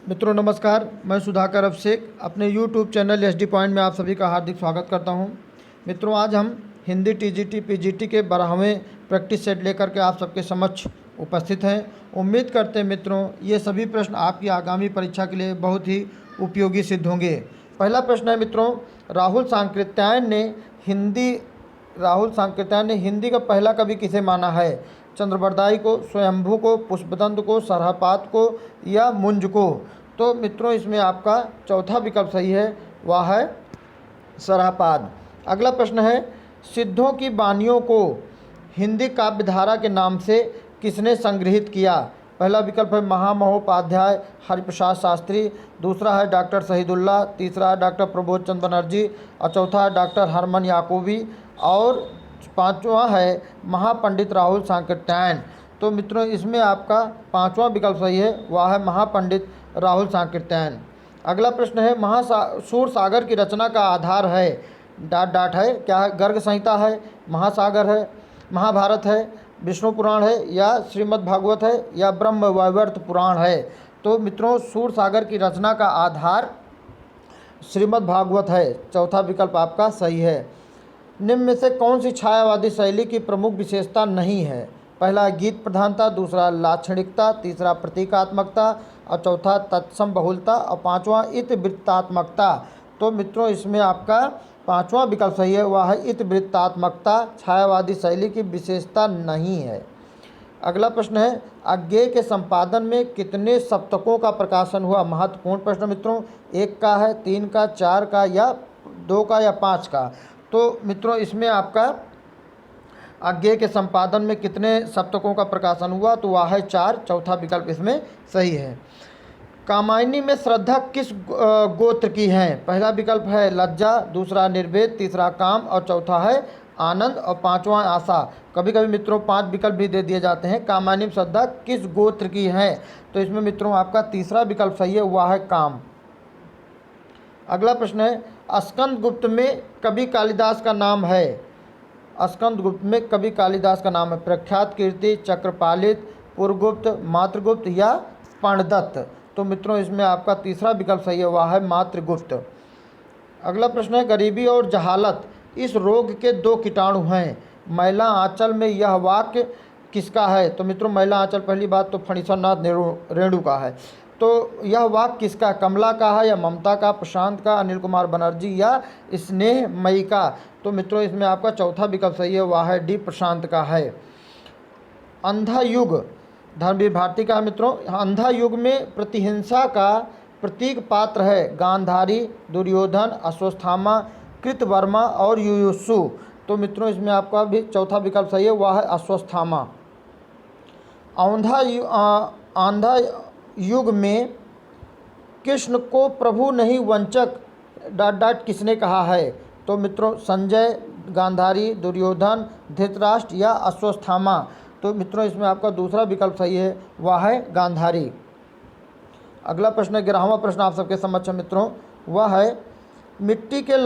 मित्रों नमस्कार, मैं सुधाकर अभिषेक अपने YouTube चैनल SD पॉइंट में आप सभी का हार्दिक स्वागत करता हूं। मित्रों आज हम हिंदी TGT PGT के 12वें प्रैक्टिस सेट लेकर के आप सबके समक्ष उपस्थित हैं। उम्मीद करते हैं मित्रों ये सभी प्रश्न आपकी आगामी परीक्षा के लिए बहुत ही उपयोगी सिद्ध होंगे। पहला प्रश्न है मित्रों, राहुल सांकृत्यायन ने हिंदी का पहला कवि किसे माना है? चंद्रबरदाई को, स्वयंभू को, पुष्पदंत को, सरहपाद को या मुंज को? तो मित्रों इसमें आपका चौथा विकल्प सही है, वह है सरहपाद। अगला प्रश्न है, सिद्धों की बानियों को हिंदी काव्यधारा के नाम से किसने संग्रहित किया? पहला विकल्प है महामहोपाध्याय हरिप्रसाद शास्त्री, दूसरा है डॉक्टर शहीदुल्लाह, तीसरा है डॉक्टर प्रबोध चंद्र बनर्जी और चौथा है डॉक्टर हरमन याकूबी और पांचवा है महापंडित राहुल सांकृत्यायन। तो मित्रों इसमें आपका पांचवा विकल्प सही है, वह है महापंडित राहुल सांकृत्यायन। अगला प्रश्न है, सूर सागर की रचना का आधार है है क्या है? गर्ग संहिता है, महासागर है, महाभारत है, विष्णु पुराण है या श्रीमद् भागवत है या ब्रह्म वैवर्त पुराण है? तो मित्रों सूर सागर की रचना का आधार श्रीमद् भागवत है, चौथा विकल्प आपका सही है। निम्न में से कौन सी छायावादी शैली की प्रमुख विशेषता नहीं है? पहला गीत प्रधानता, दूसरा लाक्षणिकता, तीसरा प्रतीकात्मकता और चौथा तत्सम बहुलता और पांचवा इतिवृत्तात्मकता। तो मित्रों इसमें आपका पांचवा विकल्प सही है, वह है इतिवृत्तात्मकता छायावादी शैली की विशेषता नहीं है। अगला प्रश्न है, अज्ञेय के संपादन में कितने सप्तकों का प्रकाशन हुआ? महत्वपूर्ण प्रश्न मित्रों, 1 का है, 3 का, 4 का या 2 का या 5 का? तो मित्रों इसमें आपका अज्ञेय के संपादन में कितने सप्तकों का प्रकाशन हुआ? तो वह है 4, चौथा विकल्प इसमें सही है। कामायनी में श्रद्धा किस गोत्र की है? पहला विकल्प है लज्जा, दूसरा निर्वेद, तीसरा काम और चौथा है आनंद और पांचवा आशा। कभी कभी मित्रों 5 विकल्प भी दे दिए जाते हैं। कामायनी में श्रद्धा किस गोत्र की है? तो इसमें मित्रों आपका तीसरा विकल्प सही है, वह है काम। अगला प्रश्न है, स्कंदगुप्त में कवि कालिदास का नाम है? स्कंदगुप्त में कवि कालिदास का नाम है प्रख्यात कीर्ति, चक्रपालित, पुरगुप्त, मातृगुप्त या पर्णदत्त? तो मित्रों इसमें आपका तीसरा विकल्प सही है, वह है मातृगुप्त। अगला प्रश्न है, गरीबी और जहालत इस रोग के 2 कीटाणु हैं। महिला आंचल में यह वाक्य किसका है? तो मित्रों महिला आंचल पहली बात तो फणीश्वरनाथ रेणु का है। तो यह वाक्य किसका? कमला का है या ममता का, प्रशांत का, अनिल कुमार बनर्जी या स्नेह मई का? तो मित्रों इसमें आपका चौथा विकल्प सही है, वह है डी प्रशांत का है। अंधा युग धर्मवीर भारती का है मित्रों। अंधा युग में प्रतिहिंसा का प्रतीक पात्र है गांधारी, दुर्योधन, अश्वत्थामा, कृतवर्मा और युयुत्सु। तो मित्रों इसमें आपका भी चौथा विकल्प सही है, वह है अश्वत्थामा। आंधा युग में कृष्ण को प्रभु नहीं वंचक ... किसने कहा है? तो मित्रों संजय, गांधारी, दुर्योधन, धृतराष्ट्र या अश्वत्थामा? तो मित्रों इसमें आपका दूसरा विकल्प सही है, वह है गांधारी। अगला प्रश्न 11वां प्रश्न आप सबके समक्ष है मित्रों, वह है मिट्टी के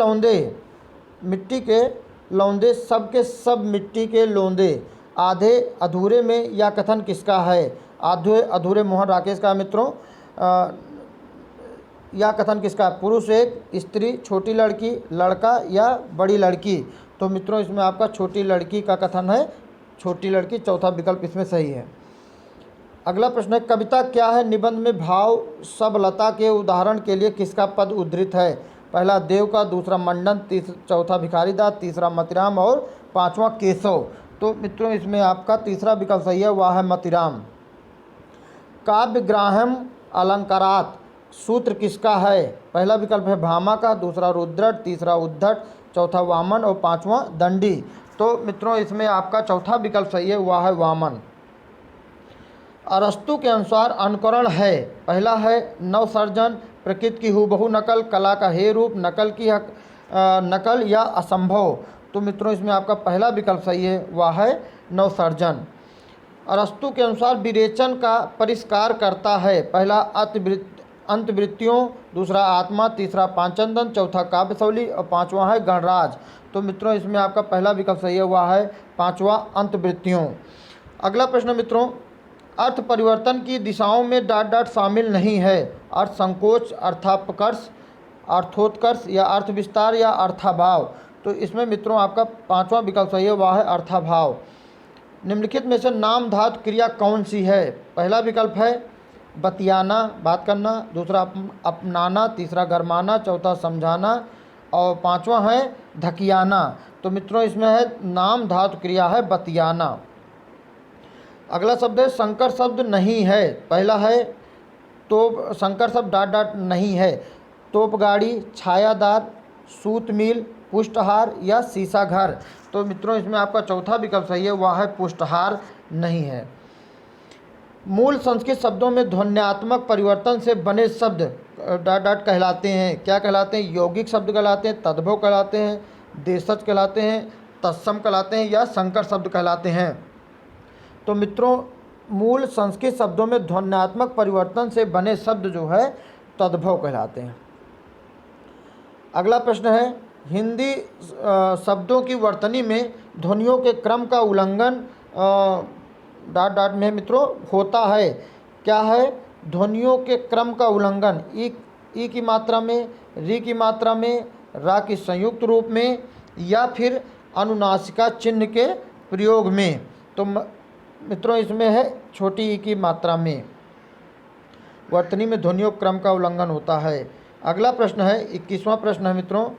लौंदे सबके सब मिट्टी के लौंदे आधे अधूरे में यह कथन किसका है? आधे अधूरे मोहन राकेश का मित्रों। यह कथन किसका? पुरुष एक, स्त्री, छोटी लड़की, लड़का या बड़ी लड़की? तो मित्रों इसमें आपका छोटी लड़की का कथन है, छोटी लड़की, चौथा विकल्प इसमें सही है। अगला प्रश्न है, कविता क्या है? निबंध में भाव सबलता के उदाहरण के लिए किसका पद उद्धृत है? पहला देव का, दूसरा मंडन, चौथा भिखारीदास, तीसरा मतिराम और पांचवा केशव। तो मित्रों इसमें आपका तीसरा विकल्प सही है, वह है मतिराम। काव्यग्राह्यम अलंकारात सूत्र किसका है? पहला विकल्प है भामा का, दूसरा रुद्रट, तीसरा उद्धट, चौथा वामन और पांचवा दंडी। तो मित्रों इसमें आपका चौथा विकल्प सही है, वह है वामन। अरस्तु के अनुसार अनुकरण है, पहला है नवसर्जन, प्रकृति की हूबहू नकल, कला का हे रूप, नकल या असंभव? तो मित्रों इसमें आपका पहला विकल्प सही है, वह है नवसर्जन। अरस्तु के अनुसार विरेचन का परिष्कार करता है, पहला अंतवृत्तियों, दूसरा आत्मा, तीसरा पांचनदन, चौथा काव्यशैली और पांचवा है गणराज। तो मित्रों इसमें आपका पहला विकल्प सही है, वह है पांचवा अंतवृत्तियों। अगला प्रश्न मित्रों, अर्थ परिवर्तन की दिशाओं में डॉट डॉट शामिल नहीं है। अर्थ संकोच, अर्थापकर्ष, अर्थोत्कर्ष या अर्थ विस्तार या अर्थाभाव। तो इसमें मित्रों आपका पांचवा विकल्प सही है, वह है अर्थाभाव। निम्नलिखित में से नाम धातु क्रिया कौन सी है? पहला विकल्प है बतियाना, बात करना, दूसरा अपनाना, तीसरा गरमाना, चौथा समझाना और पांचवा है धकियाना। तो मित्रों इसमें है नाम धातु क्रिया है बतियाना। अगला शब्द है संकर शब्द नहीं है। पहला है तो संकर शब्द डॉट डॉट नहीं है। तोप गाड़ी, छायादार, सूत मिल, पुष्टहार या सीसा घर। तो मित्रों इसमें आपका चौथा विकल्प सही है, वह है पुष्टहार नहीं है। मूल संस्कृत शब्दों में ध्वन्यात्मक परिवर्तन से बने शब्द डॉट डॉट कहलाते हैं। क्या कहलाते हैं? यौगिक शब्द कहलाते हैं, तद्भव कहलाते हैं, देशज कहलाते हैं, तत्सम कहलाते हैं या संकर शब्द कहलाते हैं। तो मित्रों मूल संस्कृत शब्दों में ध्वन्यात्मक परिवर्तन से बने शब्द जो है तद्भव कहलाते हैं। अगला प्रश्न है हिंदी शब्दों की वर्तनी में ध्वनियों के क्रम का उल्लंघन डॉट डॉट में मित्रों होता है। क्या है? ध्वनियों के क्रम का उल्लंघन ई की मात्रा में, री की मात्रा में, रा की संयुक्त रूप में या फिर अनुनासिका चिन्ह के प्रयोग में। तो मित्रों इसमें है छोटी ई की मात्रा में वर्तनी में ध्वनियों क्रम का उल्लंघन होता है। अगला प्रश्न है 21वां प्रश्न है मित्रों,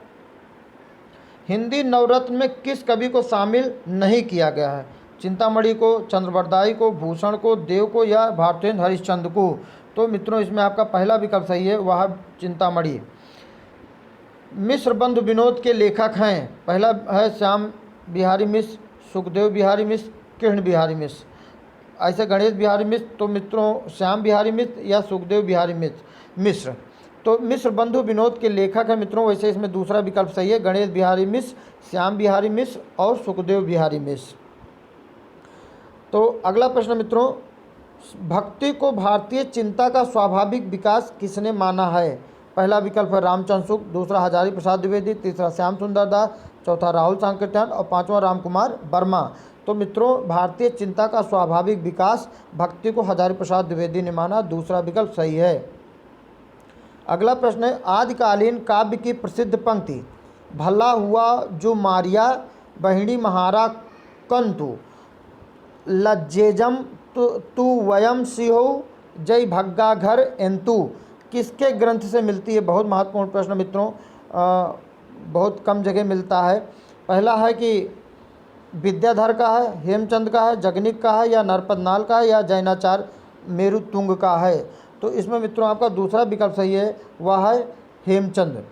हिंदी नवरत्न में किस कवि को शामिल नहीं किया गया है? चिंतामणि को, चंद्रबरदाई को, भूषण को, देव को या भारतेंद्र हरिश्चंद्र को। तो मित्रों इसमें आपका पहला विकल्प सही है, वह चिंतामणि। मिश्र बंधु विनोद के लेखक हैं। पहला है श्याम बिहारी मिश्र, सुखदेव बिहारी मिश्र, कृष्ण बिहारी मिश्र। ऐसे गणेश बिहारी मिश्र, तो मित्रों श्याम बिहारी मिश्र या सुखदेव बिहारी मिश्र। तो मिश्र बंधु विनोद के लेखक हैं मित्रों। वैसे इसमें दूसरा विकल्प सही है, गणेश बिहारी मिश्र, श्याम बिहारी मिश्र और सुखदेव बिहारी मिश्र। तो अगला प्रश्न मित्रों, भक्ति को भारतीय चिंता का स्वाभाविक विकास किसने माना है? पहला विकल्प है रामचंद्र शुक्ल, दूसरा हजारी प्रसाद द्विवेदी, तीसरा श्याम सुंदर दास, चौथा राहुल सांकृत्यायन और पांचवा रामकुमार वर्मा। तो मित्रों भारतीय चिंता का स्वाभाविक विकास भक्ति को हजारी प्रसाद द्विवेदी ने माना, दूसरा विकल्प सही है। अगला प्रश्न है आदिकालीन काव्य की प्रसिद्ध पंक्ति, भला हुआ जो मारिया बहिणी महारा कंतु लज्जेजम तू वयम सिहो जय भग्गा घर एंतु, किसके ग्रंथ से मिलती है? बहुत महत्वपूर्ण प्रश्न मित्रों, बहुत कम जगह मिलता है। पहला है कि विद्याधर का है, हेमचंद का है, जगनिक का है या नरपतनाल का है या जैनाचार्य मेरुतुंग का है। तो इसमें मित्रों आपका दूसरा विकल्प सही है, वह है हेमचंद।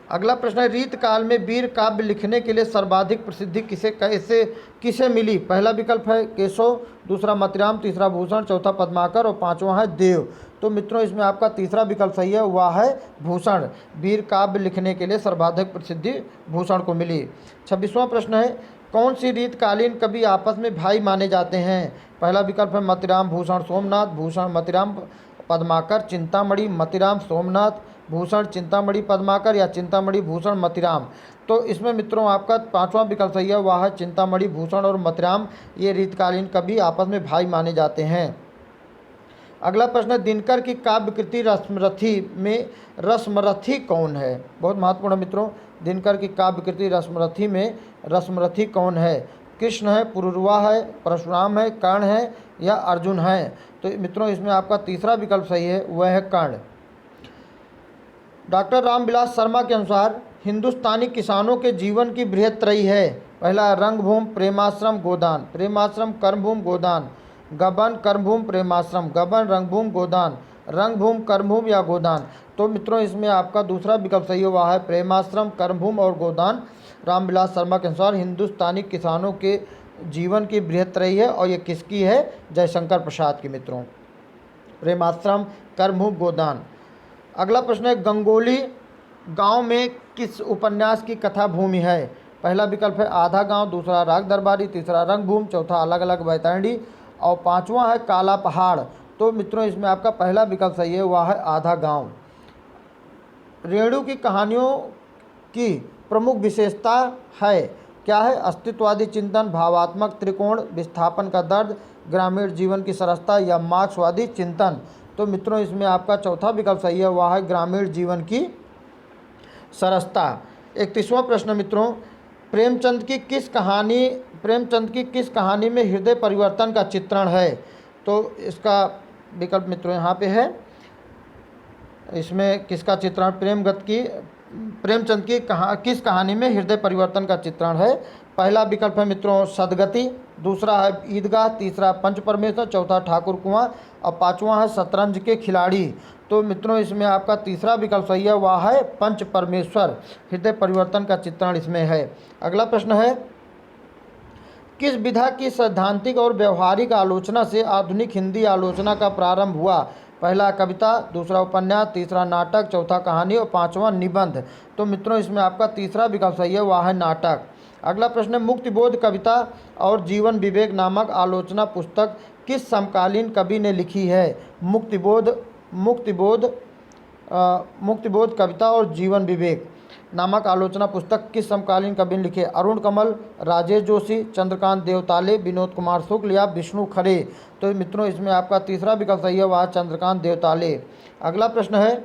अगला प्रश्न है रीत काल में वीर काव्य लिखने के लिए सर्वाधिक प्रसिद्धि किसे मिली? पहला विकल्प है केशव, दूसरा मतिराम, तीसरा भूषण, चौथा पद्माकर और पांचवा है देव। तो मित्रों इसमें आपका तीसरा विकल्प सही है, वह है भूषण। वीर काव्य लिखने के लिए सर्वाधिक प्रसिद्धि भूषण को मिली। 26वां प्रश्न है कौन सी रीतकालीन कवि आपस में भाई माने जाते हैं? पहला विकल्प है मतिराम भूषण सोमनाथ, भूषण मतिराम पद्माकर, चिंतामणि मतिराम सोमनाथ, भूषण चिंतामणि पद्माकर या चिंतामणि भूषण मतिराम। तो इसमें मित्रों आपका पांचवा विकल्प सही है, वह है चिंतामणि भूषण और मतिराम, ये रीतकालीन कवि आपस में भाई माने जाते हैं। अगला प्रश्न है दिनकर की काव्य कृति रसमरथी में रसमरथी कौन है? बहुत महत्वपूर्ण है मित्रों, दिनकर की काव्य कृति रसमरथी में रसमरथी कौन है? कृष्ण है, पुरुरवा है, परशुराम है, कर्ण है या अर्जुन है? तो मित्रों इसमें आपका तीसरा विकल्प सही है, वह है कर्ण। डॉक्टर रामविलास शर्मा के अनुसार हिंदुस्तानी किसानों के जीवन की बृहत्त्रयी है। पहला रंगभूमि, प्रेमाश्रम, गोदान। प्रेमाश्रम, कर्मभूमि, गोदान। गबन, कर्मभूमि, प्रेमाश्रम। गबन, रंगभूमि, गोदान। रंगभूमि, कर्मभूमि या गोदान। तो मित्रों इसमें आपका दूसरा विकल्प सही हुआ है प्रेमाश्रम, कर्मभूमि और गोदान। रामविलास शर्मा के अनुसार हिंदुस्तानी किसानों के जीवन की बृहत्त्रयी है और ये किसकी है? जयशंकर प्रसाद की मित्रों। प्रेमाश्रम, कर्मभूमि, गोदान। अगला प्रश्न है गंगोली गांव में किस उपन्यास की कथा भूमि है? पहला विकल्प है आधा गांव, दूसरा राग दरबारी, तीसरा रंगभूमि, चौथा अलग अलग बैतरणी और पांचवा है काला पहाड़। तो मित्रों इसमें आपका पहला विकल्प सही है, वह है आधा गांव। रेणु की कहानियों की प्रमुख विशेषता है क्या है? अस्तित्ववादी चिंतन, भावात्मक त्रिकोण, विस्थापन का दर्द ग्रामीण जीवन की सरसता या मार्क्सवादी चिंतन। तो मित्रों इसमें आपका चौथा विकल्प सही है, वह है ग्रामीण जीवन की सरसता। 31वां प्रश्न मित्रों, प्रेमचंद की किस कहानी में हृदय परिवर्तन का चित्रण है? तो इसका विकल्प मित्रों यहाँ पे है, इसमें किसका चित्रण प्रेमचंद की किस कहानी में हृदय परिवर्तन का चित्रण है? पहला विकल्प है मित्रों सदगति, दूसरा है ईदगाह, तीसरा पंच परमेश्वर, चौथा ठाकुर कुआं और पांचवा है शतरंज के खिलाड़ी। तो मित्रों इसमें आपका तीसरा विकल्प सही है, वह है पंच परमेश्वर, हृदय परिवर्तन का चित्रण इसमें है। अगला प्रश्न है, किस विधा की सैद्धांतिक और व्यवहारिक आलोचना से आधुनिक हिंदी आलोचना का प्रारंभ हुआ? पहला कविता, दूसरा उपन्यास, तीसरा नाटक, चौथा कहानी और पांचवा निबंध। तो मित्रों इसमें आपका तीसरा विकल्प सही है, वह है नाटक। अगला प्रश्न है, मुक्तिबोध कविता और जीवन विवेक नामक आलोचना पुस्तक किस समकालीन कवि ने लिखी है? मुक्तिबोध कविता और जीवन विवेक नामक आलोचना पुस्तक किस समकालीन कवि ने लिखे? अरुण कमल, राजेश जोशी, चंद्रकांत देवताले, विनोद कुमार शुक्ल या विष्णु खरे। तो मित्रों इसमें आपका तीसरा विकल्प सही है, वह चंद्रकांत देवताले। अगला प्रश्न है,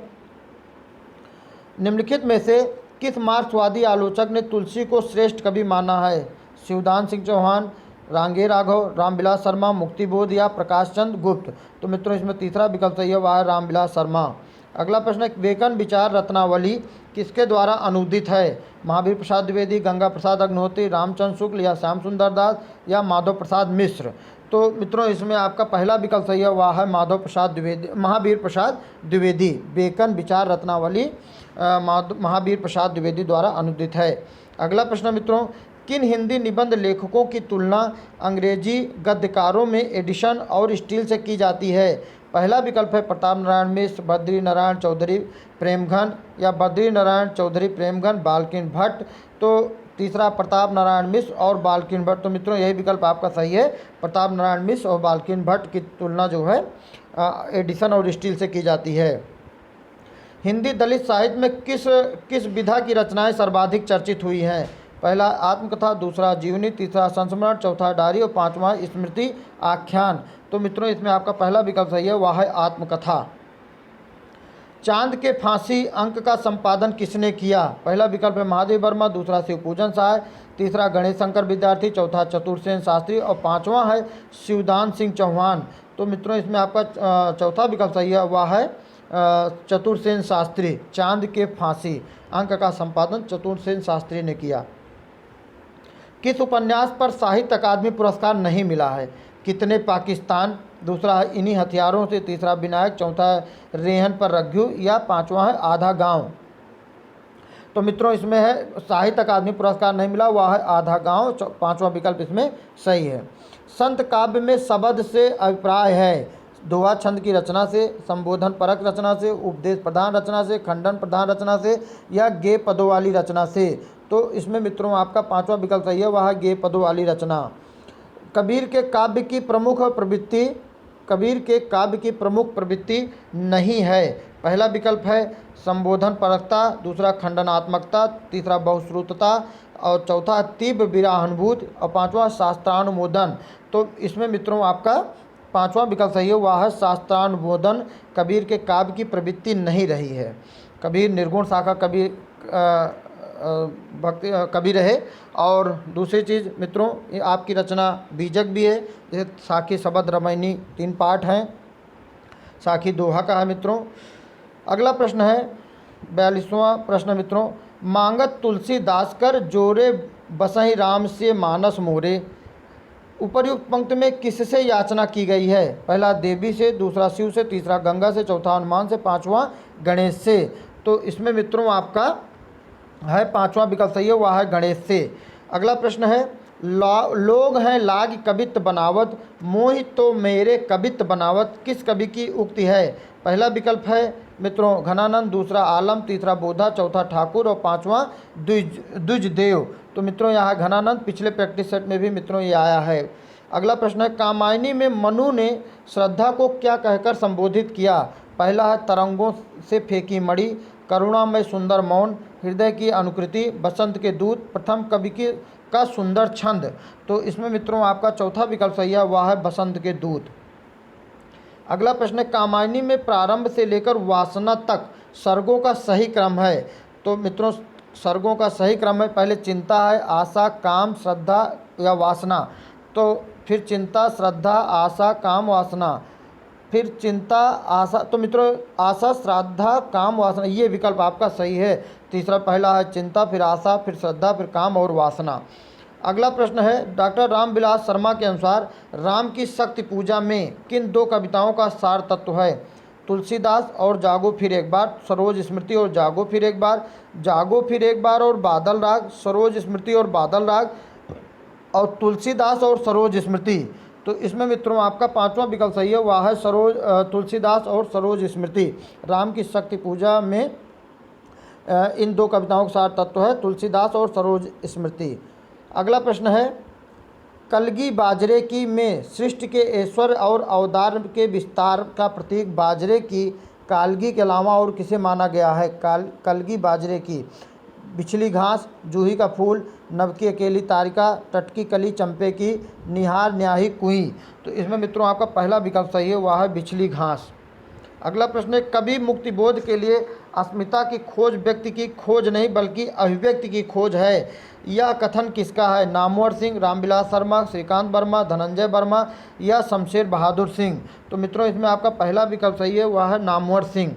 निम्नलिखित में से किस मार्क्सवादी आलोचक ने तुलसी को श्रेष्ठ कवि माना है? शिवदान सिंह चौहान, रांगे राघव, रामविलास शर्मा, मुक्तिबोध या प्रकाश चंद्र गुप्त। तो मित्रों इसमें तीसरा विकल्प सही है, वह है रामविलास शर्मा। अगला प्रश्न है, वेकन विचार रत्नावली किसके द्वारा अनुदित है? महावीर प्रसाद द्विवेदी, गंगा प्रसाद अग्निहोत्री, रामचंद्र शुक्ल या श्याम सुंदर दास या माधव प्रसाद मिश्र। तो मित्रों इसमें आपका पहला विकल्प सही है, वह है महावीर प्रसाद द्विवेदी। वेकन विचार रत्नावली महावीर प्रसाद द्विवेदी द्वारा अनुदित है। अगला प्रश्न मित्रों, किन हिंदी निबंध लेखकों की तुलना अंग्रेजी गद्यकारों में एडिशन और स्टील से की जाती है? पहला विकल्प है प्रताप नारायण मिश्र, बद्री नारायण चौधरी प्रेमघन या बद्री नारायण चौधरी प्रेमघन बाल्किन भट्ट। तो तीसरा प्रताप नारायण मिश्र और बाल्किन भट्ट। तो मित्रों यही विकल्प आपका सही है, प्रताप नारायण मिश्र और बाल्किन भट्ट की तुलना जो है एडिशन और स्टील से की जाती है। हिंदी दलित साहित्य में किस विधा की रचनाएं सर्वाधिक चर्चित हुई हैं? पहला आत्मकथा, दूसरा जीवनी, तीसरा संस्मरण, चौथा डायरी और पांचवा स्मृति आख्यान। तो मित्रों इसमें आपका पहला विकल्प सही है, वह है आत्मकथा। चांद के फांसी अंक का संपादन किसने किया? पहला विकल्प है महादेव वर्मा, दूसरा शिवपूजन सहाय, तीसरा गणेश शंकर विद्यार्थी, चौथा चतुर्सेन शास्त्री और पांचवा है शिवदान सिंह चौहान। तो मित्रों इसमें आपका चौथा विकल्प सही है, वह है चतुर्सेन शास्त्री। चांद के फांसी अंक का संपादन चतुर्सेन शास्त्री ने किया। किस उपन्यास पर साहित्य अकादमी पुरस्कार नहीं मिला है? कितने पाकिस्तान, दूसरा है इन्हीं हथियारों से, तीसरा विनायक, चौथा है रेहन पर रघ्यू या पांचवा है आधा गांव। तो मित्रों इसमें है साहित्य अकादमी पुरस्कार नहीं मिला, वह है आधा गांव, पांचवा विकल्प इसमें सही है। संत काव्य में शब्द से अभिप्राय है? दोहा छंद की रचना से, संबोधन परक रचना से, उपदेश प्रधान रचना से, खंडन प्रधान रचना से या गे पदों वाली रचना से। तो इसमें मित्रों आपका पांचवा विकल्प सही है, वह है गे पदों वाली रचना। कबीर के काव्य की प्रमुख प्रवृत्ति नहीं है? पहला विकल्प है संबोधन परकता, दूसरा खंडनात्मकता, तीसरा बहुश्रुतता और चौथा तीव्र विराहानुभूति और पांचवा शास्त्रानुमोदन। तो इसमें मित्रों आपका पांचवा विकल्प सही है, वह है शास्त्रानुमोदन। कबीर के काव्य की प्रवृत्ति नहीं रही है। कबीर निर्गुण शाखा भक्ति कवि रहे। और दूसरी चीज़ मित्रों, ये आपकी रचना बीजक भी है, जैसे साखी शबद रामायणी 3 पाठ हैं, साखी दोहा का है मित्रों। अगला प्रश्न है 42वां प्रश्न मित्रों, मांगत तुलसीदास कर जोरे बसहि राम से मानस मोरे। उपर्युक्त पंक्ति में किससे याचना की गई है? पहला देवी से, दूसरा शिव से, तीसरा गंगा से, चौथा हनुमान से, पांचवा गणेश से। तो इसमें मित्रों आपका है पांचवा विकल्प सही है, वह है गणेश से। अगला प्रश्न है, लोग हैं लाग कवित्त बनावत, मोहि तो मेरे कवित्त बनावत किस कवि की उक्ति है? पहला विकल्प है मित्रों घनानंद, दूसरा आलम, तीसरा बोधा, चौथा ठाकुर और पांचवा द्विजदेव। तो मित्रों यहाँ घनानंद, पिछले प्रैक्टिस सेट में भी मित्रों ये आया है। अगला प्रश्न है, कामायनी में मनु ने श्रद्धा को क्या कहकर संबोधित किया? पहला है तरंगों से फेंकी मणि, करुणा में सुंदर मौन, हृदय की अनुकृति, बसंत के दूत, प्रथम कवि की का सुंदर छंद। तो इसमें मित्रों आपका चौथा विकल्प सही है, वह है बसंत के दूत। अगला प्रश्न है, कामायनी में प्रारंभ से लेकर वासना तक सर्गों का सही क्रम है। तो मित्रों सर्गों का सही क्रम है, पहले चिंता है, आशा, काम, श्रद्धा या वासना। तो फिर चिंता, श्रद्धा, आशा, काम, वासना, फिर चिंता, आशा। तो मित्रों आशा, श्रद्धा, काम, वासना, ये विकल्प आपका सही है। तीसरा पहला है चिंता, फिर आशा, फिर श्रद्धा, फिर काम और वासना। अगला प्रश्न है, डॉक्टर रामविलास शर्मा के अनुसार राम की शक्ति पूजा में किन दो कविताओं का सार तत्व है? तुलसीदास और जागो फिर एक बार, सरोज स्मृति और जागो फिर एक बार, जागो फिर एक बार और बादल राग, सरोज स्मृति और बादल राग, और तुलसीदास और सरोज स्मृति। तो इसमें मित्रों आपका पांचवा विकल्प सही है, वह है तुलसीदास और सरोज स्मृति। राम की शक्ति पूजा में इन दो कविताओं का सार तत्व है तुलसीदास और सरोज स्मृति। अगला प्रश्न है, कलगी बाजरे की में सृष्टि के ऐश्वर्य और अवतार के विस्तार का प्रतीक बाजरे की कालगी के अलावा और किसे माना गया है? कलगी बाजरे की, बिछली घास, जूही का फूल, नभ की अकेली तारिका, टटकी कली चंपे की, निहार न्याही कुई। तो इसमें मित्रों आपका पहला विकल्प सही है, वह है बिछली घास। अगला प्रश्न है, कवि मुक्तिबोध के लिए अस्मिता की खोज व्यक्ति की खोज नहीं बल्कि अभिव्यक्ति की खोज है, यह कथन किसका है? नामवर सिंह, रामविलास शर्मा, श्रीकांत वर्मा, धनंजय वर्मा या शमशेर बहादुर सिंह। तो मित्रों इसमें आपका पहला विकल्प सही है, वह है नामवर सिंह।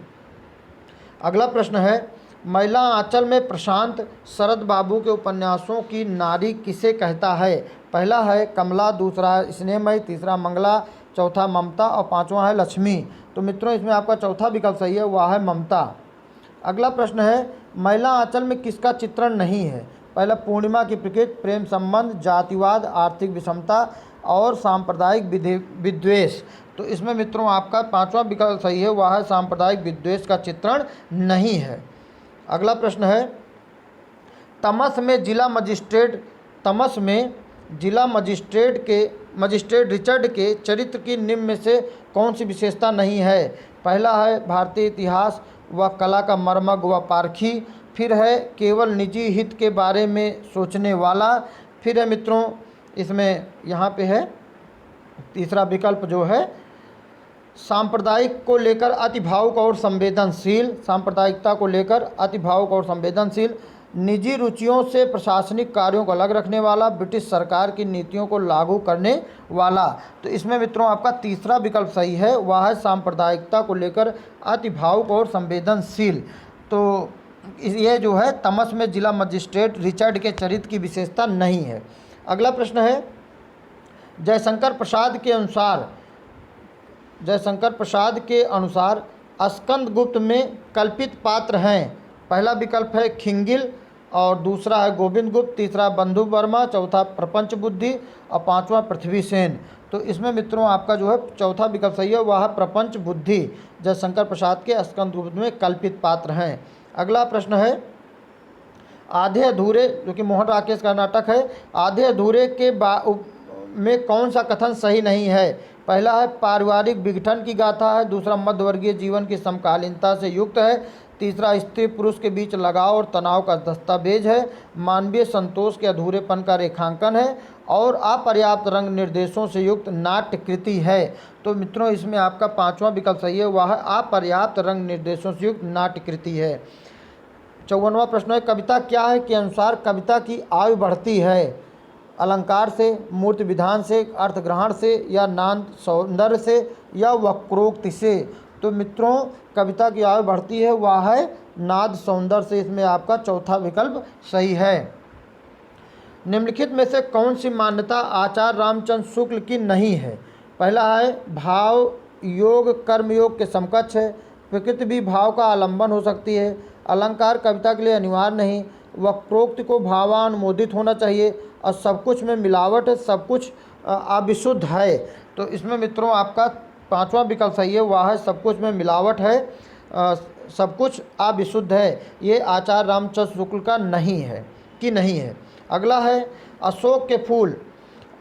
अगला प्रश्न है, महिला आंचल में प्रशांत शरद बाबू के उपन्यासों की नारी किसे कहता है? पहला है कमला, दूसरा है स्नेहमयी, तीसरा मंगला, चौथा ममता और पांचवा है लक्ष्मी। तो मित्रों इसमें आपका चौथा विकल्प सही है, वह है ममता। अगला प्रश्न है, महिला आंचल में किसका चित्रण नहीं है? पहला पूर्णिमा की प्रकृति, प्रेम संबंध, जातिवाद, आर्थिक विषमता और सांप्रदायिक विद्वेष। तो इसमें मित्रों आपका पांचवा विकल्प सही है, वह है सांप्रदायिक विद्वेष का चित्रण नहीं है। अगला प्रश्न है, तमस में जिला मजिस्ट्रेट रिचर्ड के चरित्र की निम्न में से कौन सी विशेषता नहीं है? पहला है भारतीय इतिहास व कला का मर्मज्ञ व पारखी, फिर है केवल निजी हित के बारे में सोचने वाला, फिर है मित्रों इसमें यहाँ पे है तीसरा विकल्प जो है सांप्रदायिक को लेकर अति भावुक और संवेदनशील, सांप्रदायिकता को लेकर अति भावुक और संवेदनशील, निजी रुचियों से प्रशासनिक कार्यों को अलग रखने वाला, ब्रिटिश सरकार की नीतियों को लागू करने वाला। तो इसमें मित्रों आपका तीसरा विकल्प सही है, वह है सांप्रदायिकता को लेकर अति भावुक और संवेदनशील। तो ये जो है तमस में जिला मजिस्ट्रेट रिचर्ड के चरित्र की विशेषता नहीं है। अगला प्रश्न है, जयशंकर प्रसाद के अनुसार स्कंद गुप्त में कल्पित पात्र हैं। पहला विकल्प है खिंगिल और दूसरा है गोविंद गुप्त, तीसरा बंधु वर्मा, चौथा प्रपंच बुद्धि और पांचवा पृथ्वी सेन। तो इसमें मित्रों आपका जो है चौथा विकल्प सही है, वह है प्रपंच बुद्धि। जयशंकर प्रसाद के स्कंद गुप्त में कल्पित पात्र हैं। अगला प्रश्न है, आधे अधूरे, जो कि मोहन राकेश का नाटक है, आधे अधूरे के में कौन सा कथन सही नहीं है? पहला है पारिवारिक विघटन की गाथा है, दूसरा मध्यवर्गीय जीवन की समकालीनता से युक्त है, तीसरा स्त्री पुरुष के बीच लगाव और तनाव का दस्तावेज है, मानवीय संतोष के अधूरेपन का रेखांकन है और अपर्याप्त रंग निर्देशों से युक्त नाट्य कृति है। तो मित्रों इसमें आपका पांचवा विकल्प सही है, वह अपर्याप्त रंग निर्देशों से युक्त नाट्य कृति है। 54वां प्रश्न है, कविता क्या है के अनुसार कविता की आयु बढ़ती है? अलंकार से, मूर्ति विधान से, अर्थग्रहण से या नाद सौंदर्य से या वक्रोक्ति से? तो मित्रों कविता की आयु बढ़ती है, वह है नाद सौंदर्य से। इसमें आपका चौथा विकल्प सही है। निम्नलिखित में से कौन सी मान्यता आचार्य रामचंद्र शुक्ल की नहीं है? पहला है भाव योग कर्म योग के समकक्ष है, प्रकृति भी भाव का आलंबन हो सकती है, अलंकार कविता के लिए अनिवार्य नहीं, वक्रोक्ति को भावानुमोदित होना चाहिए और सब कुछ में मिलावट है, सब कुछ अविशुद्ध है। तो इसमें मित्रों आपका पांचवा विकल्प सही है, वह है सब कुछ में मिलावट है, सब कुछ अविशुद्ध है। ये आचार्य रामचंद्र शुक्ल का नहीं है। अगला है, अशोक के फूल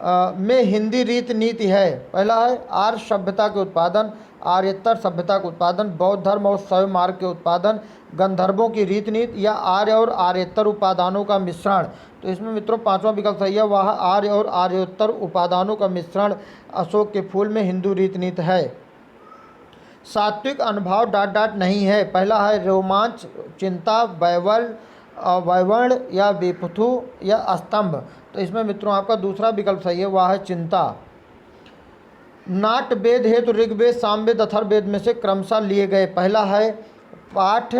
में हिंदी रीति नीति है? पहला है आर्य सभ्यता के उत्पादन, आर्यतर सभ्यता के उत्पादन, बौद्ध धर्म और शैव मार्ग के उत्पादन, गंधर्वों की रीति नीति या आर्य और आर्यतर उपादानों का मिश्रण। तो इसमें मित्रों पांचवा विकल्प सही है, वह आर्य और आर्योत्तर उपादानों का मिश्रण अशोक के फूल में हिंदू रीति नीति है। सात्विक अनुभाव डॉट डॉट नहीं है। पहला है रोमांच, चिंता, वैवर्ण या विपथु या स्तंभ। तो इसमें मित्रों आपका दूसरा विकल्प सही है, वह है चिंता। नाट वेद हेतु ऋग्वेद, सामवेद, अथर्ववेद में से क्रमशः लिए गए। पहला है पाठ,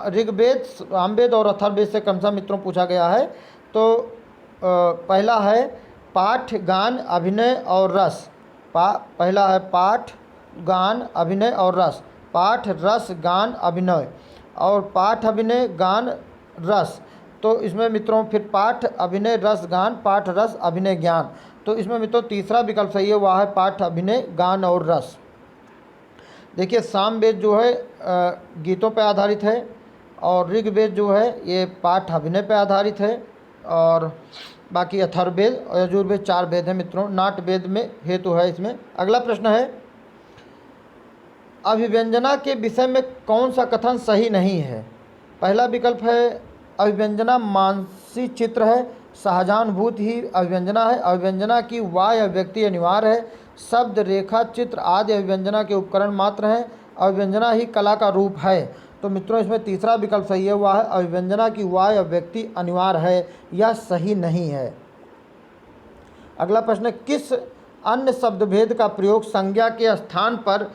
ऋग्वेद, सामवेद और अथर्ववेद से क्रमशः मित्रों पूछा गया है। तो पहला है पाठ, गान, अभिनय और रस। पहला है पाठ, गान, अभिनय और रस। पाठ, रस, गान, अभिनय और पाठ, अभिनय, गान, रस। तो इसमें मित्रों फिर पाठ, अभिनय, रस, गान, पाठ, रस, अभिनय, ज्ञान। तो इसमें मित्रों तीसरा विकल्प सही है, वह है पाठ, अभिनय, गान और रस। देखिए सामवेद जो है गीतों पर आधारित है और ऋग्वेद जो है ये पाठ, अभिनय पर आधारित है और बाकी अथर्ववेद और यजुर्वेद 4 वेद हैं मित्रों। नाट वेद में हेतु है इसमें। अगला प्रश्न है, अभिव्यंजना के विषय में कौन सा कथन सही नहीं है? पहला विकल्प है अभिव्यंजना मानसी चित्र है, सहजानुभूत ही अभिव्यंजना है, अभिव्यंजना की वाय अभिव्यक्ति अनिवार्य है, शब्द, रेखा, चित्र आदि अभिव्यंजना के उपकरण मात्र हैं, अभिव्यंजना ही कला का रूप है। तो मित्रों इसमें तीसरा विकल्प सही है, वह है अभिव्यंजना की वाय अभिव्यक्ति अनिवार्य है, यह सही नहीं है। अगला प्रश्न, किस अन्य शब्दभेद का प्रयोग संज्ञा के स्थान पर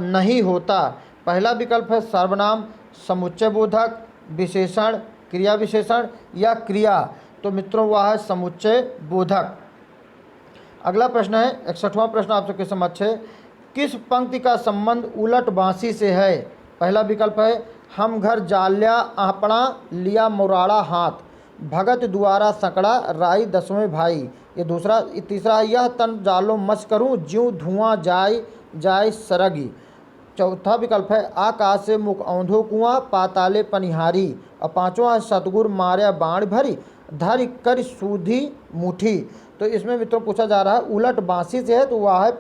नहीं होता? पहला विकल्प है सर्वनाम, समुच्चय बोधक, विशेषण, क्रिया विशेषण या क्रिया। तो मित्रों वह है समुच्चय बोधक। अगला प्रश्न है 61वां प्रश्न आप सबके समक्ष है, किस पंक्ति का संबंध उलट बांसी से है? पहला विकल्प है हम घर जाल्या आपना लिया मुराड़ा हाथ, भगत द्वारा सकड़ा राई 10वें भाई। ये दूसरा। तीसरा, यह तन जालो मच करूँ ज्यों धुआं जाय जाय सरगी। चौथा विकल्प है आकाश से मुख औंधो कुआं, पाताले पनिहारी। और पांचवा है सतगुर मार्या बाण भरी, धर कर सूधी मुठी। तो इसमें मित्रों पूछा जा रहा है उलट बांसी से है, तो वह है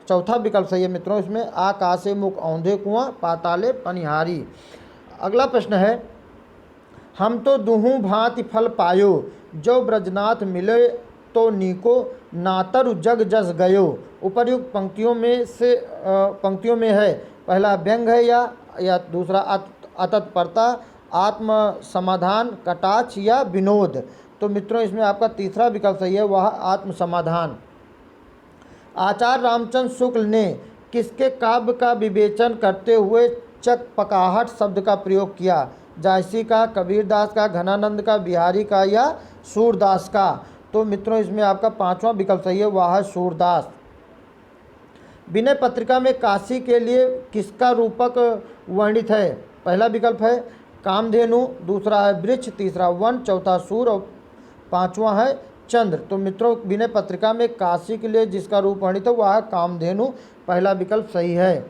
चौथा विकल्प सही है मित्रों इसमें, आकाश से मुख औंधे कुआं, पाताले पनिहारी। अगला प्रश्न है, हम तो दुहू भांति फल पायो, जो ब्रजनाथ मिले तो नीको, नातर जग जस गयो। उपर्युक्त पंक्तियों में है, पहला व्यंग है या दूसरा अतत्परता, आत्म समाधान, कटाक्ष या विनोद। तो मित्रों इसमें आपका तीसरा विकल्प सही है, वह आत्म समाधान। आचार्य रामचंद्र शुक्ल ने किसके काव्य का विवेचन करते हुए चकपकाहट शब्द का प्रयोग किया? जायसी का, कबीरदास का, घनानंद का, बिहारी का या सूरदास का? तो मित्रों इसमें आपका पांचवा विकल्प सही है, वह है सूरदास। विनय पत्रिका में काशी के लिए किसका रूपक वर्णित है? पहला विकल्प है कामधेनु, दूसरा है वृक्ष, तीसरा वन, चौथा सूर और पांचवा है चंद्र। तो मित्रों विनय पत्रिका में काशी के लिए जिसका रूप वर्णित है वह है कामधेनु, पहला विकल्प सही है।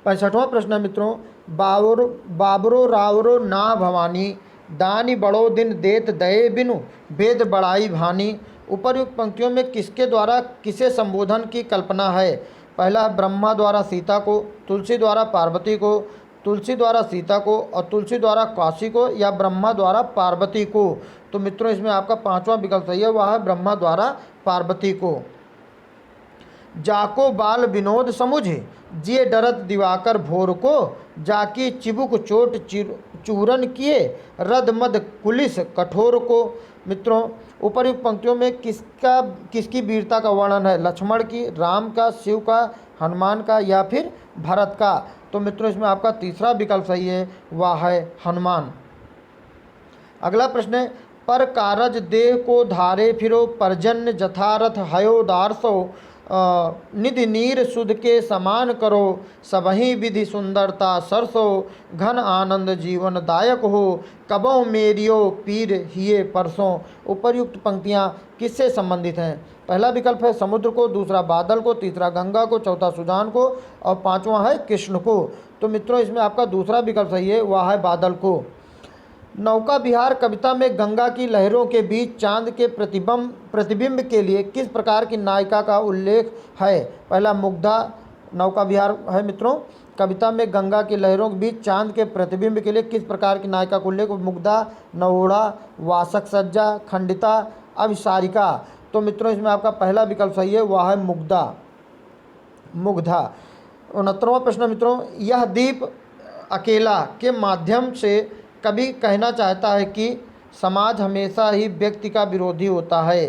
65वां प्रश्न है मित्रों, बाबरो रावरो ना भवानी, दानी बड़ो दिन देत दये बिनु, वेद बड़ाई भानी। उपर्युक्त पंक्तियों में किसके द्वारा किसे संबोधन की कल्पना है? पहला ब्रह्मा द्वारा सीता को, तुलसी द्वारा पार्वती को, तुलसी द्वारा सीता को और तुलसी द्वारा काशी को या ब्रह्मा द्वारा पार्वती को। तो मित्रों इसमें आपका पांचवा विकल्प सही है, वह है ब्रह्मा द्वारा पार्वती को। जाको बाल विनोद समुझ, जिए डरत दिवाकर भोर को, जाकी चिबुक चोट चूरन किए, रद मद कुलिस कठोर को। मित्रों उपर्युक्त पंक्तियों में किसकी वीरता का वर्णन है? लक्ष्मण की, राम का, शिव का, हनुमान का या फिर भरत का? तो मित्रों इसमें आपका तीसरा विकल्प सही है, वह है हनुमान। अगला प्रश्न है, पर कारज देह को धारे फिरो, परजन्य जथारथ हयो दारसो, निधि नीर सुध के समान करो, सबही विधि सुंदरता सरसो, घन आनंद जीवन दायक हो, कबों मेरियो पीर हिये परसों। उपर्युक्त पंक्तियाँ किससे संबंधित हैं? पहला विकल्प है समुद्र को, दूसरा बादल को, तीसरा गंगा को, चौथा सुजान को और पांचवा है कृष्ण को। तो मित्रों इसमें आपका दूसरा विकल्प सही है, वह है बादल को। नौका विहार कविता में गंगा की लहरों के बीच चांद के प्रतिबिंब के लिए किस प्रकार की नायिका का उल्लेख है? पहला मुग्धा नौका विहार है मित्रों। कविता में गंगा की लहरों के बीच चांद के प्रतिबिंब के लिए किस प्रकार की नायिका का उल्लेख? मुग्धा, नवोढ़ा, वासक सज्जा, खंडिता, अभिसारिका। तो मित्रों इसमें आपका पहला विकल्प सही है, वह है मुग्धा। 69वां प्रश्न मित्रों, यह दीप अकेला के माध्यम से कवि कहना चाहता है कि समाज हमेशा ही व्यक्ति का विरोधी होता है,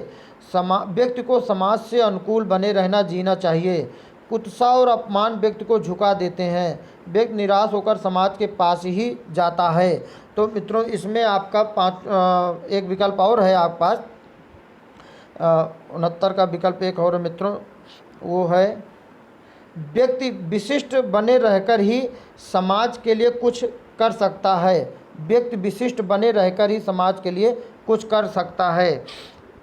व्यक्ति को समाज से अनुकूल बने रहना जीना चाहिए, कुत्सा और अपमान व्यक्ति को झुका देते हैं, व्यक्ति निराश होकर समाज के पास ही जाता है। तो मित्रों इसमें आपका एक विकल्प और है आपके पास, 69 का विकल्प एक और है मित्रों, वो है व्यक्ति विशिष्ट बने रहकर ही समाज के लिए कुछ कर सकता है, व्यक्ति विशिष्ट बने रहकर ही समाज के लिए कुछ कर सकता है।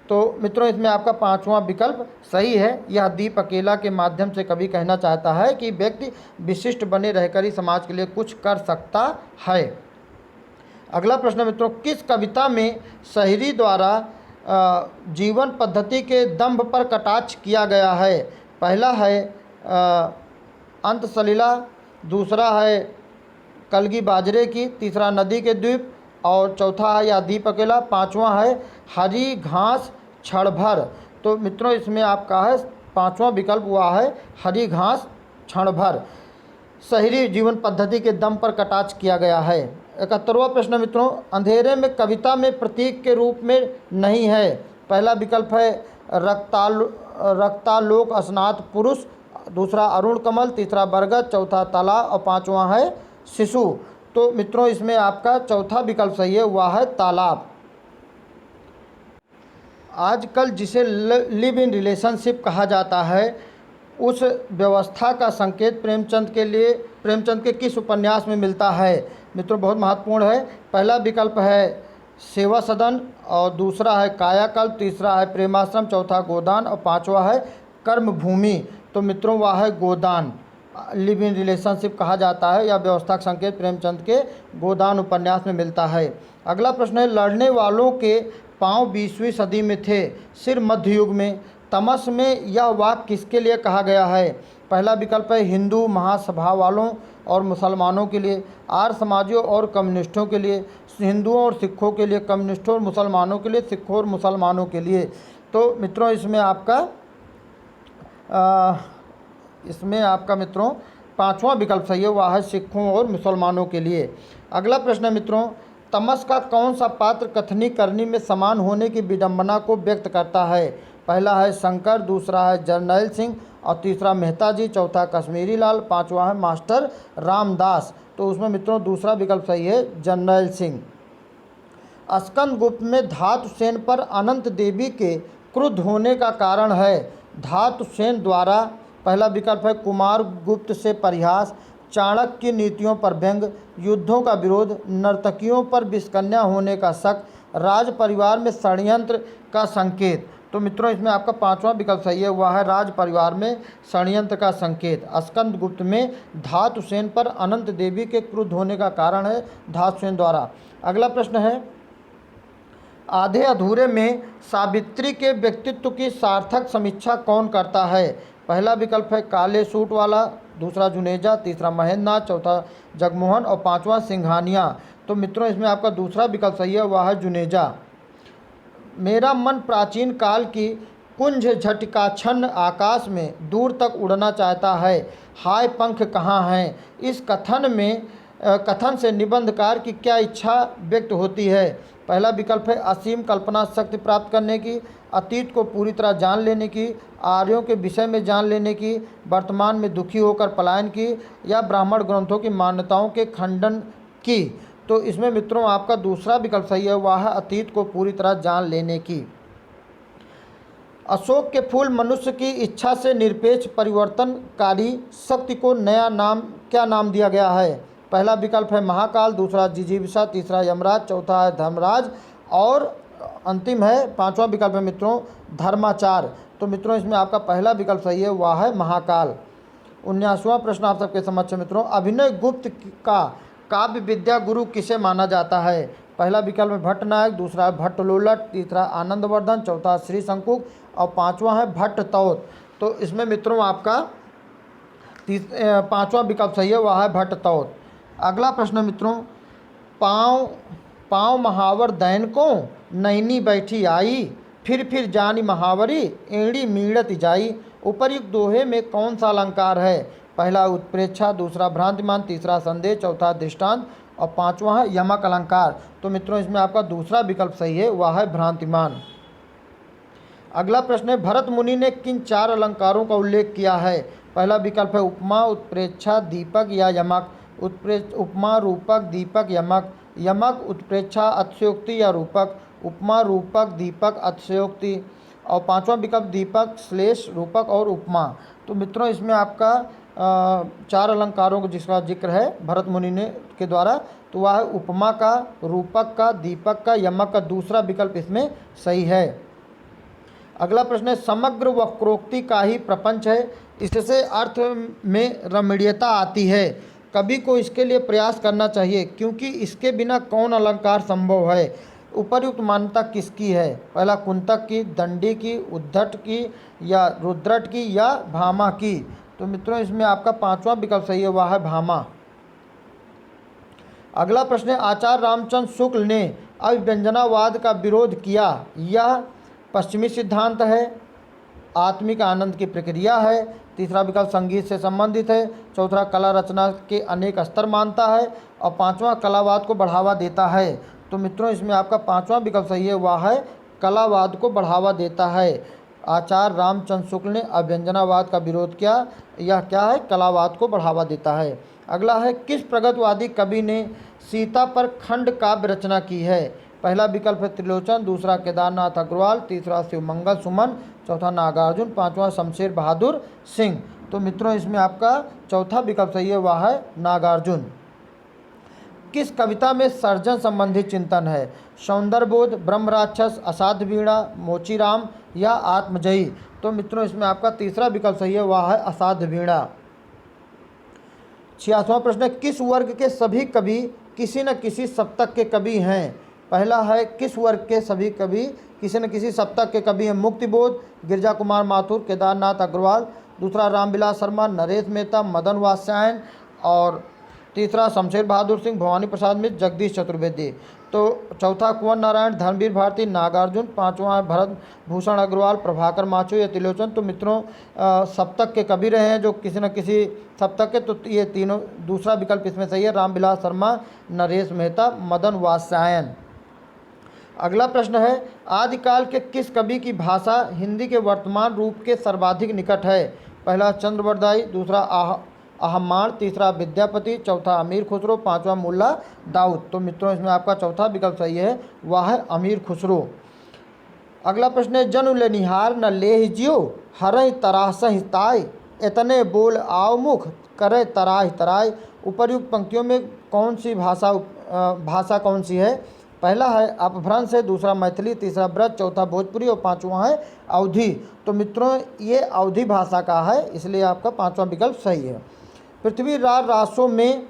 तो मित्रों इसमें आपका 5वां विकल्प सही है, यह दीप अकेला के माध्यम से कवि कहना चाहता है कि व्यक्ति विशिष्ट बने रहकर ही समाज के लिए कुछ कर सकता है। अगला प्रश्न मित्रों, किस कविता में शायरी द्वारा जीवन पद्धति के दंभ पर कटाक्ष किया गया है? पहला है अंत सलीला, दूसरा है कलगी बाजरे की, तीसरा नदी के द्वीप और चौथा है या दीप अकेला, पांचवा है हरी घास क्षण भर। तो मित्रों इसमें आपका है 5वां विकल्प हुआ है हरी घास क्षण भर। शायरी जीवन पद्धति के दम पर कटाक्ष किया गया है। 71वां प्रश्न मित्रों, अंधेरे में कविता में प्रतीक के रूप में नहीं है। पहला विकल्प है रक्तालोक स्नात पुरुष, दूसरा अरुण कमल, तीसरा बरगद, चौथा तालाब और पांचवा है शिशु। तो मित्रों इसमें आपका चौथा विकल्प सही है, वह है तालाब। आजकल जिसे लिव इन रिलेशनशिप कहा जाता है, उस व्यवस्था का संकेत प्रेमचंद के किस उपन्यास में मिलता है? मित्रों बहुत महत्वपूर्ण है। पहला विकल्प है सेवा सदन और दूसरा है कायाकल्प, तीसरा है प्रेमाश्रम, चौथा गोदान और पांचवा है कर्मभूमि। तो मित्रों वह है गोदान। लिव इन रिलेशनशिप कहा जाता है, यह व्यवस्था का संकेत प्रेमचंद के गोदान उपन्यास में मिलता है। अगला प्रश्न है, लड़ने वालों के पांव 20वीं सदी में थे, सिर मध्य युग में। तमस में यह वाक्य किसके लिए कहा गया है? पहला विकल्प है हिंदू महासभा वालों और मुसलमानों के लिए, आर्य समाजियों और कम्युनिस्टों के लिए, हिंदुओं और सिखों के लिए, कम्युनिस्टों और मुसलमानों के लिए, सिखों और मुसलमानों के लिए। तो मित्रों इसमें आपका मित्रों 5वां विकल्प सही है, वह है सिखों और मुसलमानों के लिए। अगला प्रश्न है मित्रों, तमस का कौन सा पात्र कथनी करनी में समान होने की विडंबना को व्यक्त करता है? पहला है शंकर, दूसरा है जरनैल सिंह और तीसरा मेहता जी, चौथा कश्मीरी लाल, पांचवा है मास्टर रामदास। तो उसमें मित्रों दूसरा विकल्प सही है जरनैल सिंह। स्कंद गुप्त में धातुसेन पर अनंत देवी के क्रुद्ध होने का कारण है? धातुसेन द्वारा पहला विकल्प है कुमार गुप्त से परिहास, चाणक्य की नीतियों पर व्यंग, युद्धों का विरोध, नर्तकियों पर विषकन्या होने का शक, राज परिवार में षड्यंत्र का संकेत। तो मित्रों इसमें आपका 5वां विकल्प सही है, वह है राज परिवार में षड्यंत्र का संकेत। स्कंद गुप्त में धातुसेन पर अनंत देवी के क्रुद्ध होने का कारण है धातुसेन द्वारा। अगला प्रश्न है, आधे अधूरे में सावित्री के व्यक्तित्व की सार्थक समीक्षा कौन करता है? पहला विकल्प है काले सूट वाला, दूसरा जुनेजा, तीसरा महेंद्र नाथ, चौथा जगमोहन और पांचवा सिंघानिया। तो मित्रों इसमें आपका दूसरा विकल्प सही है, वह है जुनेजा। मेरा मन प्राचीन काल की कुंज झटकाछन्न आकाश में दूर तक उड़ना चाहता है, हाय पंख कहाँ हैं? इस कथन से निबंधकार की क्या इच्छा व्यक्त होती है? पहला विकल्प है असीम कल्पना शक्ति प्राप्त करने की, अतीत को पूरी तरह जान लेने की, आर्यों के विषय में जान लेने की, वर्तमान में दुखी होकर पलायन की, या ब्राह्मण ग्रंथों की मान्यताओं के खंडन की। तो इसमें मित्रों आपका दूसरा विकल्प सही है, वह है अतीत को पूरी तरह जान लेने की। अशोक के फूल मनुष्य की इच्छा से निरपेक्ष परिवर्तनकारी शक्ति को क्या नाम दिया गया है? पहला विकल्प है महाकाल, दूसरा जिजीविषा, तीसरा यमराज, चौथा है धर्मराज और अंतिम है 5वां विकल्प है मित्रों धर्माचार। तो मित्रों इसमें आपका पहला विकल्प सही है, वह है महाकाल। 19वां प्रश्न आप सबके समक्ष मित्रों, अभिनय गुप्त का काव्य विद्या गुरु किसे माना जाता है? पहला विकल्प है भट्टनायक, दूसरा है भट्टलोलट, तीसरा आनंदवर्धन, चौथा श्री शंकुक और पांचवा है भट्टतौत। तो इसमें मित्रों आपका पांचवा विकल्प सही है, वह है भट्टतौत। अगला प्रश्न मित्रों, पाँव पाँव महावर दैन को नैनी बैठी आई, फिर जानी महावरी एड़ी मीड़त जाई। उपर्युक्त दोहे में कौन सा अलंकार है? पहला उत्प्रेक्षा, दूसरा भ्रांतिमान, तीसरा संदेह, चौथा दृष्टांत और पांचवा है यमक अलंकार। तो मित्रों इसमें आपका दूसरा विकल्प सही है, वह है भ्रांतिमान। अगला प्रश्न है, भरत मुनि ने किन चार अलंकारों का उल्लेख किया है? पहला विकल्प है उपमा, उत्प्रेक्षा, दीपक या यमक। उपमा, रूपक, दीपक, यमक। यमक, उत्प्रेक्षा, अतिशयोक्ति या रूपक। उपमा, रूपक, दीपक, अतिशयोक्ति और पांचवा विकल्प दीपक, श्लेष, रूपक और उपमा। तो मित्रों इसमें आपका चार अलंकारों को जिसका जिक्र है भरत मुनि ने के द्वारा, तो वह है उपमा का, रूपक का, दीपक का, यमक का। दूसरा विकल्प इसमें सही है। अगला प्रश्न है, समग्र वक्रोक्ति का ही प्रपंच है, इससे अर्थ में रमणीयता आती है। कवि को इसके लिए प्रयास करना चाहिए, क्योंकि इसके बिना कौन अलंकार संभव है? उपर्युक्त मान्यता किसकी है? पहला कुंतक की, दंडी की, उद्धट की या रुद्रट की या भामा की। तो मित्रों इसमें आपका पांचवा विकल्प सही है, वह है भामा। अगला प्रश्न है, आचार्य रामचंद्र शुक्ल ने अभिव्यंजनावाद का विरोध किया। यह पश्चिमी सिद्धांत है, आत्मिक आनंद की प्रक्रिया है, तीसरा विकल्प संगीत से संबंधित है, चौथा कला रचना के अनेक स्तर मानता है और पांचवा कलावाद को बढ़ावा देता है। तो मित्रों इसमें आपका पांचवा विकल्प सही है, वह है कलावाद को बढ़ावा देता है। आचार्य रामचंद्र शुक्ल ने अभिव्यंजनावाद का विरोध किया, यह क्या है? कलावाद को बढ़ावा देता है। अगला है, किस प्रगतिवादी कवि ने सीता पर खंड काव्य रचना की है? पहला विकल्प है त्रिलोचन, दूसरा केदारनाथ अग्रवाल, तीसरा शिवमंगल सुमन, चौथा नागार्जुन, पांचवा शमशेर बहादुर सिंह। तो मित्रों इसमें आपका चौथा विकल्प सही है, वह है नागार्जुन। किस कविता में सर्जन संबंधी चिंतन है? सौंदर्यबोध, ब्रह्म राक्षस, असाध्य वीणा, मोचीराम या आत्मजयी। तो मित्रों इसमें आपका तीसरा विकल्प सही है, वह है असाध्य वीणा। 86वां प्रश्न है, किस वर्ग के सभी कवि किसी न किसी सप्तक के कवि हैं? पहला है, किस वर्ग के सभी कवि किसी न किसी सप्तक के कवि हैं? मुक्तिबोध, गिरजा कुमार माथुर, केदारनाथ अग्रवाल, दूसरा रामविलास शर्मा, नरेश मेहता, मदन वात्स्यायन और तीसरा शमशेर बहादुर सिंह, भवानी प्रसाद मिश्र, जगदीश चतुर्वेदी। तो चौथा कुंवर नारायण, धर्मवीर भारती, नागार्जुन, पांचवा भरत भूषण अग्रवाल, प्रभाकर माचो या त्रिलोचन। तो मित्रों सप्तक के कवि रहे हैं जो किसी न किसी सप्तक के, तो ये तीनों, दूसरा विकल्प इसमें सही है, रामविलास शर्मा, नरेश मेहता, मदन वात्स्यायन। अगला प्रश्न है, आदिकाल के किस कवि की भाषा हिंदी के वर्तमान रूप के सर्वाधिक निकट है? पहला चंद्रबरदाई, दूसरा आहमाण, तीसरा विद्यापति, चौथा अमीर खुसरो, पांचवा मुल्ला दाऊद। तो मित्रों इसमें आपका चौथा विकल्प सही है, वह है अमीर खुसरो। अगला प्रश्न है, जनु लेनिहार न लेह जियो, हरय तराह सहिताय, इतने बोल आओ मुख, करे तराह तराय। उपर्युक्त पंक्तियों में कौन सी भाषा कौन सी है? पहला है अपभ्रंश है, दूसरा मैथिली, तीसरा ब्रज, चौथा भोजपुरी और पांचवा है अवधी। तो मित्रों ये अवधी भाषा का है, इसलिए आपका पांचवा विकल्प सही है। पृथ्वीराज रासों में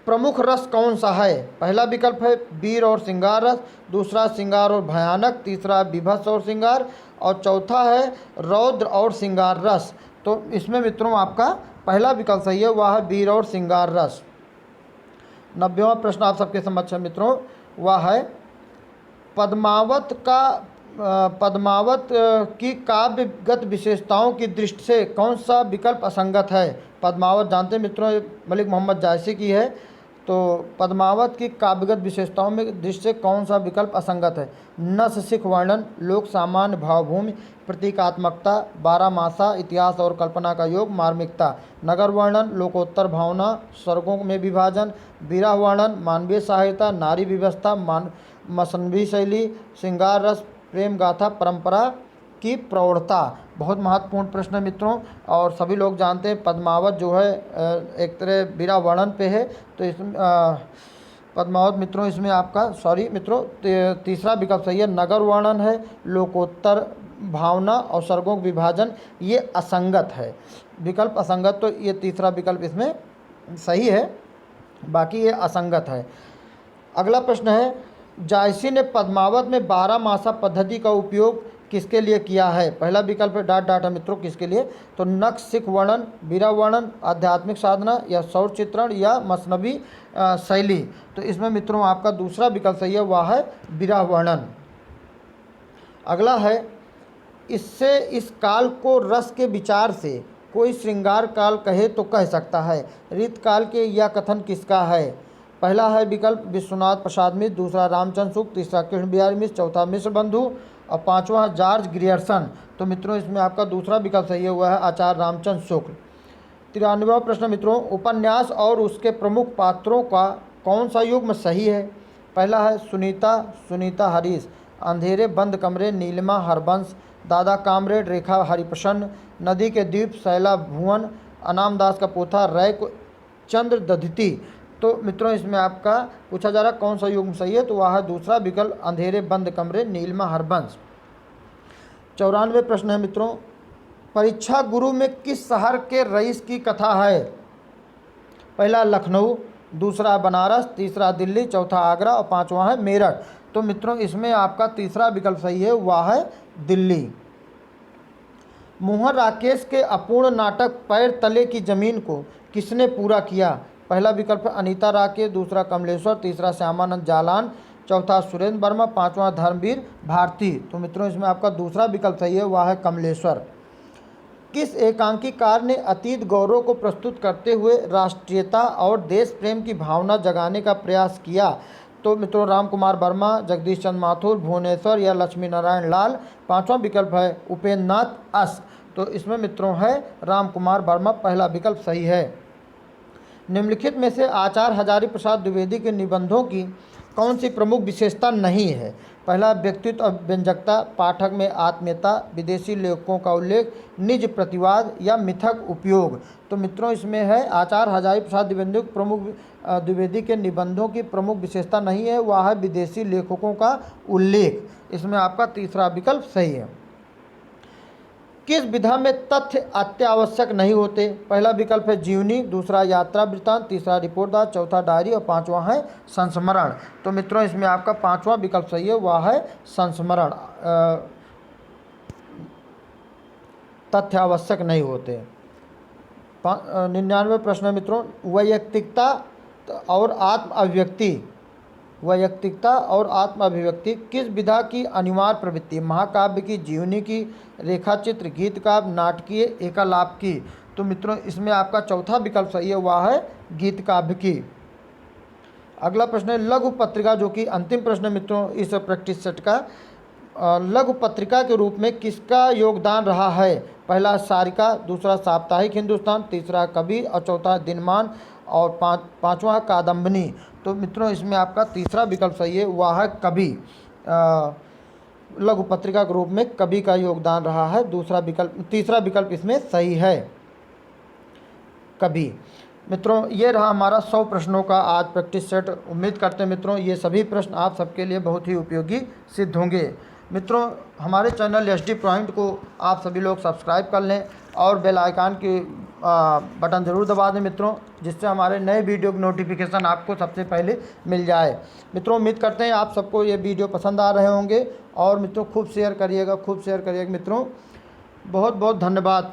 प्रमुख रस कौन सा है? पहला विकल्प है वीर और श्रृंगार रस, दूसरा श्रृंगार और भयानक, तीसरा विभत्स और श्रृंगार और चौथा है रौद्र और श्रृंगार रस। तो इसमें मित्रों आपका पहला विकल्प सही है, वह है वीर और श्रृंगार रस। 90वां प्रश्न आप सबके समक्ष है मित्रों, वह है पद्मावत की काव्यगत विशेषताओं की दृष्टि से कौन सा विकल्प असंगत है? पद्मावत जानते हैं मित्रों मलिक मोहम्मद जायसी की है, तो पद्मावत की काव्यगत विशेषताओं में दृष्टि से कौन सा विकल्प असंगत है? नस सिख वर्णन, लोक सामान्य भावभूमि, प्रतीकात्मकता, बारहमासा, इतिहास और कल्पना का योग, मार्मिकता। नगर वर्णन, लोकोत्तर भावना, स्वर्गों में विभाजन, विरह वर्णन, मानवीय सहायता, नारी व्यवस्था, मसनवी शैली, श्रृंगार रस, प्रेम गाथा, परंपरा की प्रौढ़ता। बहुत महत्वपूर्ण प्रश्न है मित्रों, और सभी लोग जानते हैं पद्मावत जो है एक तरह विरह वर्णन पे है। तो इस पद्मावत मित्रों इसमें आपका मित्रों तीसरा विकल्प सही है, नगर वर्णन है, लोकोत्तर भावना और स्वर्गों का विभाजन ये असंगत है, विकल्प असंगत। तो ये तीसरा विकल्प इसमें सही है, बाकी ये असंगत है। अगला प्रश्न है, जायसी ने पद्मावत में 12 मासा पद्धति का उपयोग किसके लिए किया है? पहला विकल्प है डॉट डॉट है मित्रों, किसके लिए? तो नक्श सिख वर्णन, बीरा वर्णन, आध्यात्मिक साधना या सौर चित्रण या मसनवी शैली। तो इसमें मित्रों आपका दूसरा विकल्प सही है, वह है बीरा वर्णन। अगला है, इससे इस काल को रस के विचार से कोई श्रृंगार काल कहे तो कह सकता है। रीत काल के यह कथन किसका है? पहला है विकल्प विश्वनाथ प्रसाद मिश्र, दूसरा रामचंद्र शुक्ल, तीसरा कृष्ण बिहारी मिश्र, चौथा मिश्र बंधु और पांचवा जॉर्ज ग्रियर्सन। तो मित्रों इसमें आपका दूसरा विकल्प सही हुआ है आचार्य रामचंद्र शुक्ल। 93वां प्रश्न मित्रों, उपन्यास और उसके प्रमुख पात्रों का कौन सा युग्म सही है? पहला है सुनीता हरीश, अंधेरे बंद कमरे नीलिमा हरबंश, दादा कामरेड रेखा हरिप्रसन्न, नदी के द्वीप शैला भुवन, अनाम दास का पोथा रैक चंद्र दधिती। तो मित्रों इसमें आपका पूछा जा रहा कौन सा युग्म सही है? तो वह है दूसरा विकल्प अंधेरे बंद कमरे नीलिमा हरबंश। 94 प्रश्न है मित्रों, परीक्षा गुरु में किस शहर के रईस की कथा है? पहला लखनऊ, दूसरा बनारस, तीसरा दिल्ली, चौथा आगरा और पांचवा है मेरठ। तो मित्रों इसमें आपका तीसरा विकल्प सही है, वह है दिल्ली। मोहन राकेश के अपूर्ण नाटक पैर तले की जमीन को किसने पूरा किया? पहला विकल्प है अनीता राकेश, दूसरा कमलेश्वर, तीसरा श्यामानंद जालान, चौथा सुरेंद्र वर्मा, पांचवा धर्मवीर भारती। तो मित्रों इसमें आपका दूसरा विकल्प सही है, वह है कमलेश्वर। किस एकांकीकार ने अतीत गौरव को प्रस्तुत करते हुए राष्ट्रीयता और देश प्रेम की भावना जगाने का प्रयास किया? तो मित्रों राम कुमार वर्मा, जगदीश चंद्र माथुर, भुवनेश्वर या लक्ष्मी नारायण लाल। पांचवा विकल्प है उपेंद्र नाथ अस। तो इसमें मित्रों है राम कुमार वर्मा, पहला विकल्प सही है। निम्नलिखित में से आचार्य हजारी प्रसाद द्विवेदी के निबंधों की कौन सी प्रमुख विशेषता नहीं है? पहला व्यक्तित्व और व्यंजकता, पाठक में आत्मीयता, विदेशी लेखकों का उल्लेख, निज प्रतिवाद या मिथक उपयोग। तो मित्रों इसमें है आचार्य हजारी प्रसाद द्विवेदी के निबंधों की प्रमुख विशेषता नहीं है, वह है विदेशी लेखकों का उल्लेख। इसमें आपका तीसरा विकल्प सही है। किस विधा में तथ्य अत्यावश्यक नहीं होते? पहला विकल्प है जीवनी, दूसरा यात्रा वृत्तांत, तीसरा रिपोर्टदार, चौथा डायरी और पांचवा है संस्मरण। तो मित्रों इसमें आपका पांचवा विकल्प सही है, वह है संस्मरण। तथ्य आवश्यक नहीं होते। 99 प्रश्न है मित्रों, वैयक्तिकता और आत्म अभिव्यक्ति किस विधा की अनिवार्य प्रवृत्ति? महाकाव्य की, जीवनी की, रेखाचित्र, गीत काव्य, नाटकीय, एकालाप की। तो मित्रों इसमें आपका चौथा विकल्प सही है, वह है गीत काव्य की। अगला प्रश्न है लघु पत्रिका, जो कि अंतिम प्रश्न है मित्रों इस प्रैक्टिस सेट का। लघु पत्रिका के रूप में किसका योगदान रहा है? पहला सारिका, दूसरा साप्ताहिक हिंदुस्तान, तीसरा कबीर और चौथा दिनमान और पांचवा कादम्बनी। तो मित्रों इसमें आपका तीसरा विकल्प सही है, वह है कवि। लघु पत्रिका के रूप में कवि का योगदान रहा है। तीसरा विकल्प इसमें सही है, कवि। मित्रों ये रहा हमारा 100 प्रश्नों का आज प्रैक्टिस सेट। उम्मीद करते हैं मित्रों ये सभी प्रश्न आप सबके लिए बहुत ही उपयोगी सिद्ध होंगे। मित्रों हमारे चैनल एसडी पॉइंट को आप सभी लोग सब्सक्राइब कर लें और बेल आइकन की बटन ज़रूर दबा दें मित्रों, जिससे हमारे नए वीडियो की नोटिफिकेशन आपको सबसे पहले मिल जाए। मित्रों उम्मीद करते हैं आप सबको ये वीडियो पसंद आ रहे होंगे और मित्रों खूब शेयर करिएगा मित्रों। बहुत बहुत धन्यवाद।